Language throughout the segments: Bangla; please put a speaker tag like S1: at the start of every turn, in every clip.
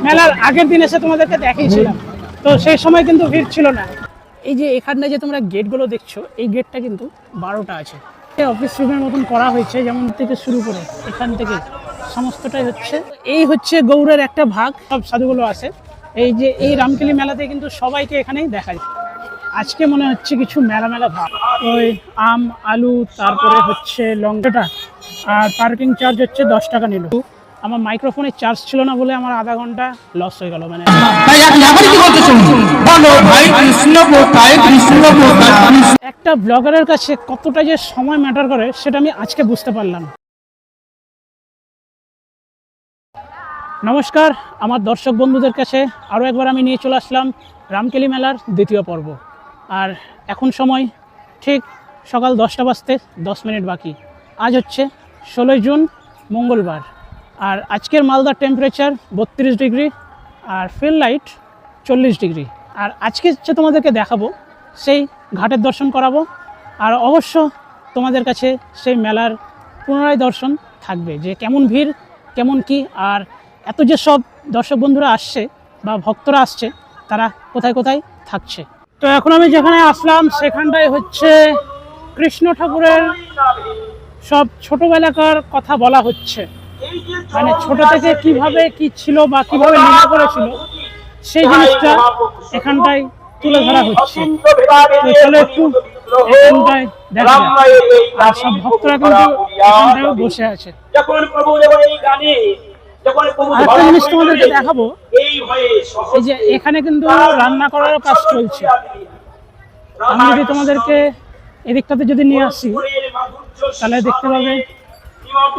S1: মেলার আগের দিন এসে তোমাদেরকে দেখিয়েছিলাম, তো সেই সময় কিন্তু ভিড় ছিল না। এই যে এখানটায় যে তোমরা গেটগুলো দেখছো, এই গেটটা কিন্তু 12টা আছে। অফিস রুমের মতন করা হয়েছে, যেমন থেকে শুরু করে এখান থেকে সমস্তটাই হচ্ছে। এই হচ্ছে গৌড়ের একটা ভাগ, সব সাধুগুলো আছে। এই যে এই রামকেলি মেলাতে কিন্তু সবাইকে এখানেই দেখা যায়। আজকে মনে হচ্ছে কিছু মেলা মেলা ভাব। ওই আম, আলু, তারপরে হচ্ছে লঙ্কাটা, আর পার্কিং চার্জ হচ্ছে 10 টাকা নিল। আমার মাইক্রোফোনের চার্জ ছিল না বলে আমার আধা ঘন্টা লস হয়ে গেল। মানে একটা ব্লগারের কাছে কতটা যে সময় ম্যাটার করে সেটা আমি আজকে বুঝতে পারলাম। নমস্কার আমার দর্শক বন্ধুদের কাছে, আরও একবার আমি নিয়ে চলে আসলাম রামকেলি মেলার দ্বিতীয় পর্ব। আর এখন সময় ঠিক সকাল 10টা বাজতে 10 মিনিট বাকি। আজ হচ্ছে 16 জুন মঙ্গলবার, আর আজকের মালদার টেম্পারেচার 32 ডিগ্রি আর ফিল লাইট 40 ডিগ্রি। আর আজকে হচ্ছে তোমাদেরকে দেখাবো, সেই ঘাটের দর্শন করাবো, আর অবশ্য তোমাদের কাছে সেই মেলার পুনরায় দর্শন থাকবে, যে কেমন ভিড়, কেমন কি, আর এত যে সব দর্শক বন্ধুরা আসছে বা ভক্তরা আসছে তারা কোথায় কোথায় থাকছে। তো এখন আমি যেখানে আসলাম সেখানটায় হচ্ছে কৃষ্ণ ঠাকুরের সব ছোটবেলাকার কথা বলা হচ্ছে, মানে ছোট থেকে কিভাবে কি ছিল বা কিভাবে লীলা করেছিল সেই জিনিসটা এখানটায় তুলে ধরা হচ্ছে। তো চলো একটু এখানটায় দেখা যাক। আর সব ভক্তরা কিন্তু এখানটায় বসে আছে। আরেকটা জিনিস তোমাদেরকে দেখাবো, এই যে এখানে কিন্তু রান্না করার কাজ চলছে। আমি যদি তোমাদেরকে এদিকটাতে যদি নিয়ে আসি তাহলে দেখতে পাবে,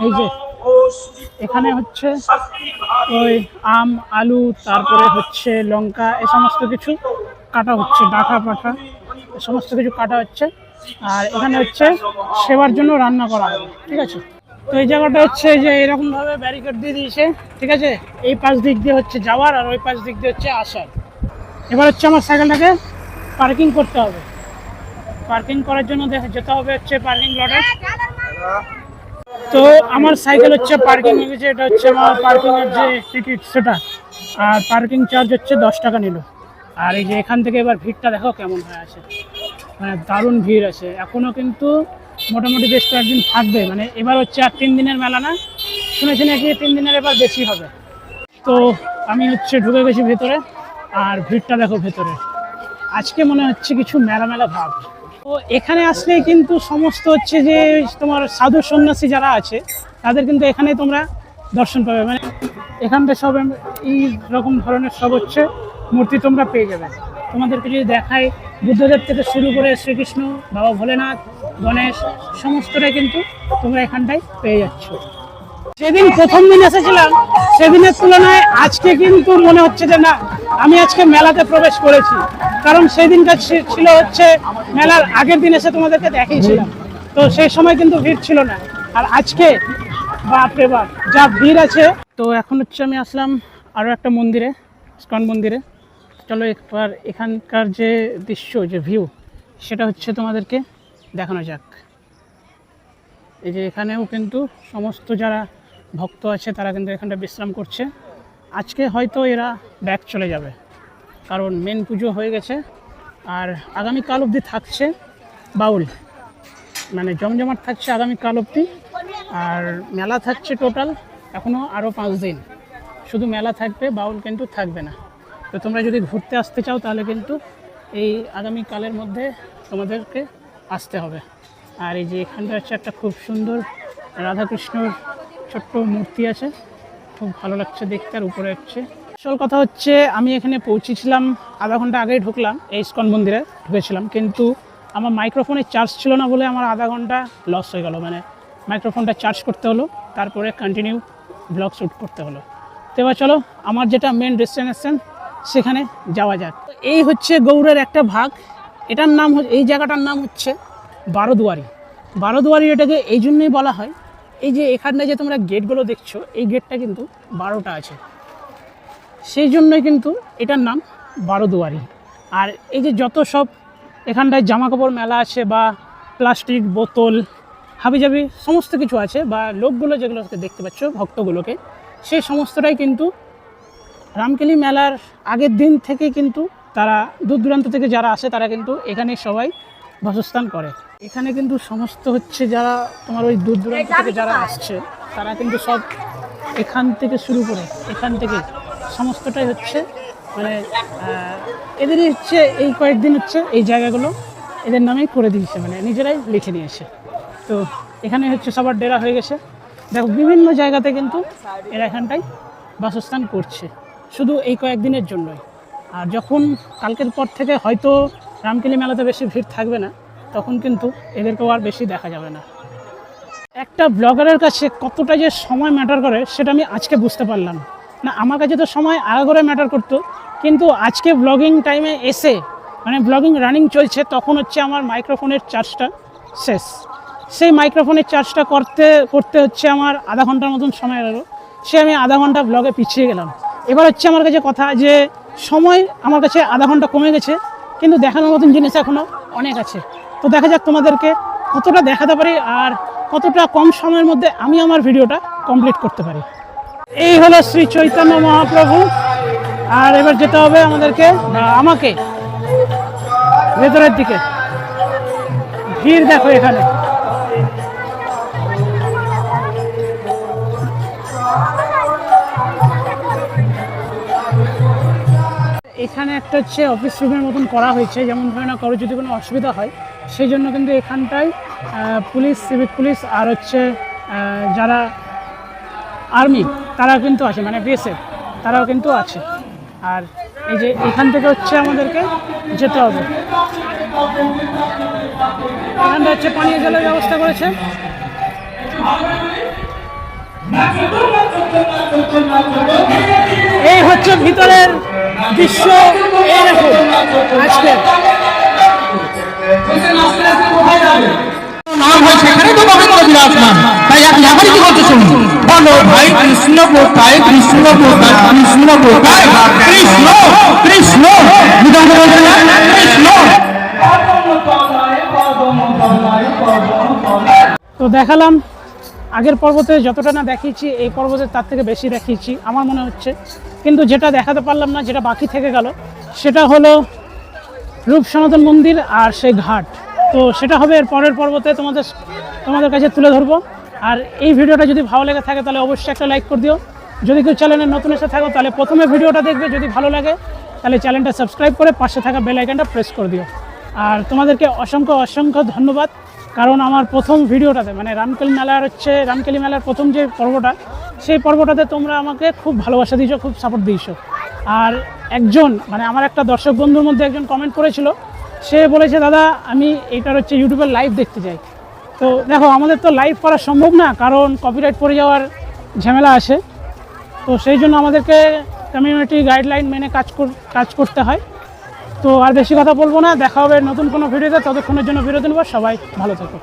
S1: এই যে এখানে হচ্ছে ওই আম, আলু, তারপরে হচ্ছে লঙ্কা, এই সমস্ত কিছু কাটা হচ্ছে, ডাঁটা পাঠা এই সমস্ত কিছু কাটা হচ্ছে। আর এখানে হচ্ছে সেবার জন্য রান্না করা হবে, ঠিক আছে। তো এই জায়গাটা হচ্ছে যে এরকমভাবে ব্যারিকেড দিয়ে দিয়েছে, ঠিক আছে। এই পাশ দিক দিয়ে হচ্ছে যাওয়ার আর ওই পাশ দিক দিয়ে হচ্ছে আসার। এবার হচ্ছে আমার সাইকেলটাকে পার্কিং করতে হবে। পার্কিং করার জন্য যেতে হবে হচ্ছে পার্কিং লটে। তো আমার সাইকেল হচ্ছে পার্কিং হয়ে গেছে, এটা হচ্ছে আমার পার্কিংয়ের যে টিকিট সেটা, আর পার্কিং চার্জ হচ্ছে 10 টাকা নিল। আর এই যে এখান থেকে এবার ভিড়টা দেখো কেমন হয়ে আছে, মানে দারুণ ভিড় আছে। এখনও কিন্তু মোটামুটি বেশ কয়েকদিন থাকবে, মানে এবার হচ্ছে আর 3 দিনের মেলা না, শুনেছি নাকি 3 দিনের এবার বেশি হবে। তো আমি হচ্ছে ঢুকে গেছি ভেতরে, আর ভিড়টা দেখো ভেতরে, আজকে মনে হচ্ছে কিছু মেলা মেলা ভাব। তো এখানে আসলেই কিন্তু সমস্ত হচ্ছে যে তোমার সাধু সন্ন্যাসী যারা আছে তাদের কিন্তু এখানে তোমরা দর্শন পাবে। মানে এখানটা সব এই রকম ধরনের সব হচ্ছে মূর্তি তোমরা পেয়ে যাবে। তোমাদেরকে যদি দেখায়, বুদ্ধদেব থেকে শুরু করে শ্রীকৃষ্ণ, বাবা ভোলেনাথ, গণেশ, সমস্তটাই কিন্তু তোমরা এখানটায় পেয়ে যাচ্ছ। সেদিন প্রথম দিন এসেছিলাম সেদিনের তুলনায় আজকে কিন্তু মনে হচ্ছে যে না, আমি আজকে মেলাতে প্রবেশ করেছি। কারণ সেই দিনটা ছিল হচ্ছে মেলার আগের দিন এসে তোমাদেরকে দেখিয়েছিলাম, তো সেই সময় কিন্তু ভিড় ছিল না। আর আজকে বাপরে বাপ যা ভিড় আছে। তো এখন হচ্ছে আমি আসলাম আরও একটা মন্দিরে, ইস্কন মন্দিরে। চলো একবার এখানকার যে দৃশ্য, যে ভিউ, সেটা হচ্ছে তোমাদেরকে দেখানো যাক। এই যে এখানেও কিন্তু সমস্ত যারা ভক্ত আছে তারা কিন্তু এখানটা বিশ্রাম করছে। আজকে হয়তো এরা ব্যাক চলে যাবে, কারণ মেন পুজো হয়ে গেছে। আর আগামীকাল অবধি থাকছে বাউল, মানে জমজমাট থাকছে আগামীকাল অবধি। আর মেলা থাকছে টোটাল এখনও আরও 5 দিন, শুধু মেলা থাকবে, বাউল কিন্তু থাকবে না। তো তোমরা যদি ঘুরতে আসতে চাও তাহলে কিন্তু এই আগামীকালের মধ্যে তোমাদেরকে আসতে হবে। আর এই যে এখানটা হচ্ছে একটা খুব সুন্দর রাধাকৃষ্ণর ছোট্ট মূর্তি আছে, খুব ভালো লাগছে দেখতে। আর উপরে হচ্ছে আসল কথা হচ্ছে আমি এখানে পৌঁছেছিলাম আধা ঘন্টা আগেই ঢুকলাম, এই ইস্কন মন্দিরে ঢুকেছিলাম, কিন্তু আমার মাইক্রোফোনের চার্জ ছিল না বলে আমার আধা ঘন্টা লস হয়ে গেল। মানে মাইক্রোফোনটা চার্জ করতে হলো, তারপরে কন্টিনিউ ব্লগ শ্যুট করতে হলো। তো এবার চলো আমার যেটা মেন ডেস্টিনেশন সেখানে যাওয়া যাক। এই হচ্ছে গৌড়ের একটা ভাগ, এটার নাম, এই জায়গাটার নাম হচ্ছে বারোদুয়ারি। বারোদুয়ারি এটাকে এই জন্যই বলা হয়, এই যে এখানটায় যে তোমরা গেটগুলো দেখছো, এই গেটটা কিন্তু 12টা আছে, সেই জন্যই কিন্তু এটার নাম বারোদুয়ারি। আর এই যে যত সব এখানটায় জামাকাপড় মেলা আছে, বা প্লাস্টিক বোতল, হাবিজাবি সমস্ত কিছু আছে, বা লোকগুলো যেগুলোকে দেখতে পাচ্ছ ভক্তগুলোকে, সেই সমস্তটাই কিন্তু রামকেলি মেলার আগের দিন থেকে কিন্তু তারা দূর দূরান্ত থেকে যারা আসে তারা কিন্তু এখানে সবাই বাসস্থান করে। এখানে কিন্তু সমস্ত হচ্ছে যারা তোমার ওই দূর দূরান্ত থেকে যারা আসছে তারা কিন্তু সব এখান থেকে শুরু করে এখান থেকে সমস্তটাই হচ্ছে মানে এদেরই হচ্ছে এই কয়েকদিন হচ্ছে এই জায়গাগুলো এদের নামেই করে দিয়েছে, মানে নিজেরাই লিখে নিয়েছে। তো এখানে হচ্ছে সবার ডেরা হয়ে গেছে। দেখো বিভিন্ন জায়গাতে কিন্তু এরা এখানটাই বাসস্থান করছে শুধু এই কয়েকদিনের জন্যই। আর যখন কালকের পর থেকে হয়তো রামকেলি মেলাতে বেশি ভিড় থাকবে না, তখন কিন্তু এদেরকেও আর বেশি দেখা যাবে না। একটা ব্লগারের কাছে কতটা যে সময় ম্যাটার করে সেটা আমি আজকে বুঝতে পারলাম না। আমার কাছে তো সময় আগাগোড়া ম্যাটার করতো, কিন্তু আজকে ব্লগিং টাইমে এসে মানে ব্লগিং রানিং চলছে তখন হচ্ছে আমার মাইক্রোফোনের চার্জটা শেষ। সেই মাইক্রোফোনের চার্জটা করতে করতে হচ্ছে আমার আধা ঘন্টার মতন সময় গেল। সে আমি আধা ঘন্টা ব্লগে পিছিয়ে গেলাম। এবার হচ্ছে আমার কাছে কথা যে সময় আমার কাছে আধা ঘন্টা কমে গেছে, কিন্তু দেখানোর মতন জিনিস এখনও অনেক আছে। তো দেখা যাক তোমাদেরকে কতটা দেখাতে পারি আর কতটা কম সময়ের মধ্যে আমি আমার ভিডিওটা কমপ্লিট করতে পারি। এই হলো শ্রী চৈতন্য মহাপ্রভু। আর এবার যেতে হবে আমাদেরকে আমাকে ভেতরের দিকে। ভিড় দেখো এখানে। এখানে একটা হচ্ছে অফিস রুমের মতন করা হয়েছে, যেমন ধরে না কারো যদি কোনো অসুবিধা হয় সেই জন্য কিন্তু এখানটায় পুলিশ, সিভিক পুলিশ আর হচ্ছে যারা আর্মি তারা কিন্তু আছে, মানে বিএসএফ তারাও কিন্তু আছে। আর এই যে এখান থেকে হচ্ছে আমাদেরকে যেতে হবে। এখানটা হচ্ছে পানীয় জলের ব্যবস্থা করেছে। এই হচ্ছে ভিতরের দৃশ্য। আজকে
S2: নাম হয় সেখানে তো গোবিন্দ বিরাজমান। তাই আপনি আবার কি বলতে শুনুন, বলো ভাই কৃষ্ণ কোথায়, কৃষ্ণ কোথায়, কৃষ্ণ কোথায়, কৃষ্ণ কৃষ্ণ বিধান বলতে কৃষ্ণ।
S1: তো দেখালাম আগের পর্বতে যতটা না দেখিয়েছি এই পর্বতে তার থেকে বেশি দেখিয়েছি আমার মনে হচ্ছে, কিন্তু যেটা দেখাতে পারলাম না, যেটা বাকি থেকে গেল, সেটা হলো রূপ সনাতন মন্দির আর সেই ঘাট। তো সেটা হবে এর পরের পর্বতে তোমাদের কাছে তুলে ধরবো। আর এই ভিডিওটা যদি ভালো লেগে থাকে তাহলে অবশ্যই একটা লাইক করে দিও। যদি কেউ চ্যানেলে নতুন এসে থাকো তাহলে প্রথমে ভিডিওটা দেখবে, যদি ভালো লাগে তাহলে চ্যানেলটা সাবস্ক্রাইব করে পাশে থাকা বেল আইকনটা প্রেস করে দিও। আর তোমাদেরকে অসংখ্য অসংখ্য ধন্যবাদ, কারণ আমার প্রথম ভিডিওটাতে মানে রামকেলি মেলার প্রথম যে পর্বটা, সেই পর্বটাতে তোমরা আমাকে খুব ভালোবাসা দিয়েছো, খুব সাপোর্ট দিয়েছো। আর একজন মানে আমার একটা দর্শক বন্ধুর মধ্যে একজন কমেন্ট করেছিল, সে বলেছে দাদা আমি এইটার হচ্ছে ইউটিউবের লাইভ দেখতে চাই। তো দেখো আমাদের তো লাইভ করা সম্ভব না, কারণ কপিরাইট পড়ে যাওয়ার ঝামেলা আছে। তো সেই জন্য আমাদেরকে কমিউনিটি গাইডলাইন মেনে কাজ করতে হয়। তো আর বেশি কথা বলবো না, দেখা হবে নতুন কোনো ভিডিওতে। ততক্ষণের জন্য বিরতি নেব। সবাই ভালো থেকো।